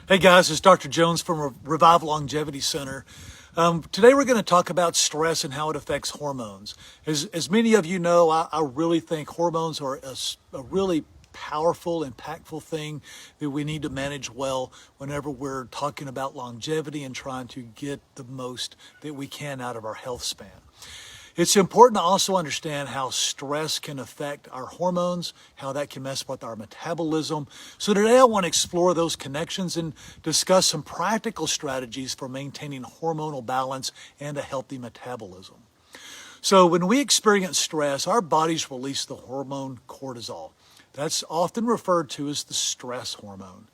Hey guys, it's Dr. Jones from Revive Longevity Center. Today we're going to talk about stress and how it affects hormones. As many of you know, I really think hormones are a really powerful, impactful thing that we need to manage well whenever we're talking about longevity and trying to get the most that we can out of our health span. It's important to also understand how stress can affect our hormones, how that can mess with our metabolism. So today I want to explore those connections and discuss some practical strategies for maintaining hormonal balance and a healthy metabolism. So when we experience stress, our bodies release the hormone cortisol. That's often referred to as the stress hormone.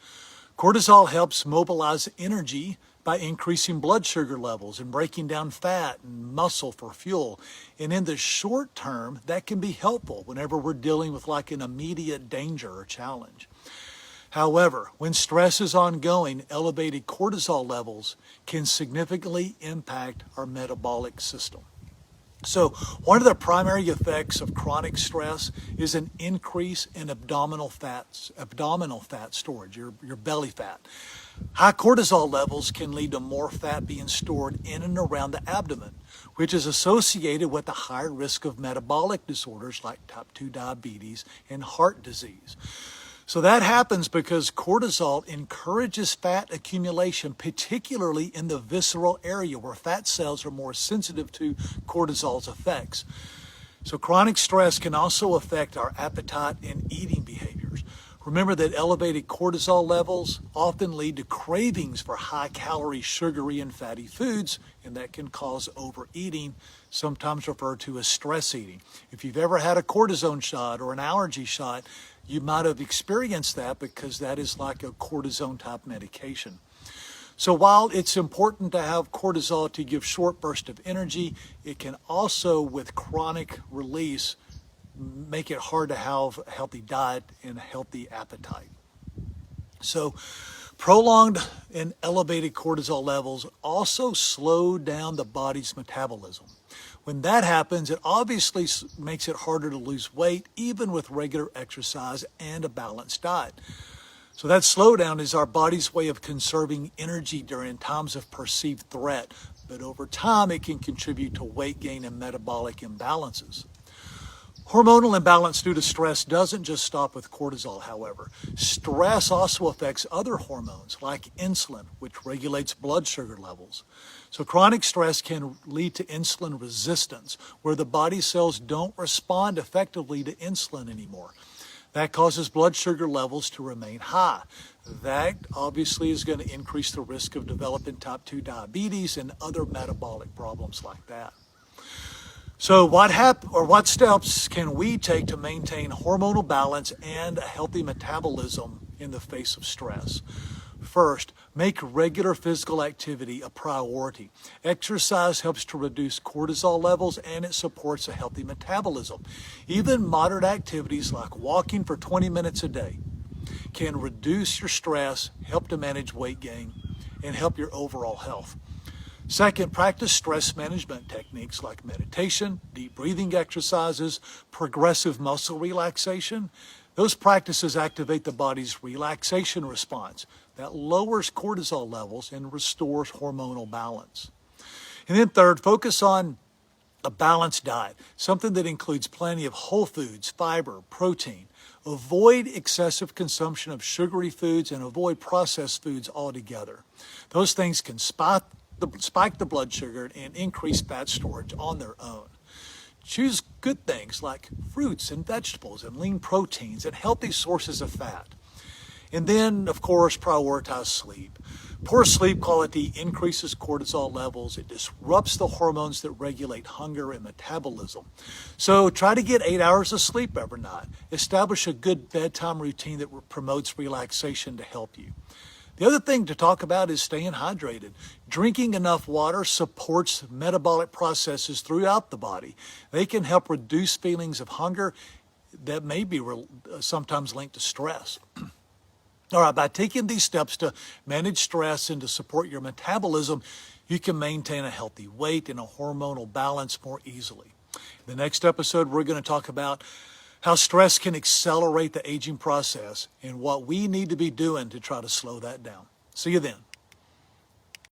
Cortisol helps mobilize energy by increasing blood sugar levels and breaking down fat and muscle for fuel. And in the short term, that can be helpful whenever we're dealing with like an immediate danger or challenge. However, when stress is ongoing, elevated cortisol levels can significantly impact our metabolic system. So one of the primary effects of chronic stress is an increase in abdominal fat storage, your belly fat. High cortisol levels can lead to more fat being stored in and around the abdomen, which is associated with a higher risk of metabolic disorders like type 2 diabetes and heart disease. So that happens because cortisol encourages fat accumulation, particularly in the visceral area where fat cells are more sensitive to cortisol's effects. So chronic stress can also affect our appetite and eating behaviors. Remember that elevated cortisol levels often lead to cravings for high-calorie, sugary, and fatty foods, and that can cause overeating, sometimes referred to as stress eating. If you've ever had a cortisone shot or an allergy shot, you might have experienced that because that is like a cortisone-type medication. So while it's important to have cortisol to give short bursts of energy, it can also, with chronic release, make it hard to have a healthy diet and a healthy appetite. So prolonged and elevated cortisol levels also slow down the body's metabolism. When that happens, it obviously makes it harder to lose weight, even with regular exercise and a balanced diet. So that slowdown is our body's way of conserving energy during times of perceived threat, but over time it can contribute to weight gain and metabolic imbalances. Hormonal imbalance due to stress doesn't just stop with cortisol, however. Stress also affects other hormones like insulin, which regulates blood sugar levels. So chronic stress can lead to insulin resistance, where the body cells don't respond effectively to insulin anymore. That causes blood sugar levels to remain high. That obviously is going to increase the risk of developing type 2 diabetes and other metabolic problems like that. So what steps can we take to maintain hormonal balance and a healthy metabolism in the face of stress? First, make regular physical activity a priority. Exercise helps to reduce cortisol levels and it supports a healthy metabolism. Even moderate activities like walking for 20 minutes a day can reduce your stress, help to manage weight gain, and help your overall health. Second, practice stress management techniques like meditation, deep breathing exercises, progressive muscle relaxation. Those practices activate the body's relaxation response that lowers cortisol levels and restores hormonal balance. And then third, focus on a balanced diet, something that includes plenty of whole foods, fiber, protein. Avoid excessive consumption of sugary foods and avoid processed foods altogether. Those things can spike the blood sugar and increase fat storage on their own. Choose good things like fruits and vegetables and lean proteins and healthy sources of fat. And then, of course, prioritize sleep. Poor sleep quality increases cortisol levels. It disrupts the hormones that regulate hunger and metabolism. So try to get 8 hours of sleep every night. Establish a good bedtime routine that promotes relaxation to help you. The other thing to talk about is staying hydrated. Drinking enough water supports metabolic processes throughout the body. They can help reduce feelings of hunger that may be sometimes linked to stress. All right, by taking these steps to manage stress and to support your metabolism, you can maintain a healthy weight and a hormonal balance more easily. In the next episode, we're going to talk about how stress can accelerate the aging process and what we need to be doing to try to slow that down. See you then.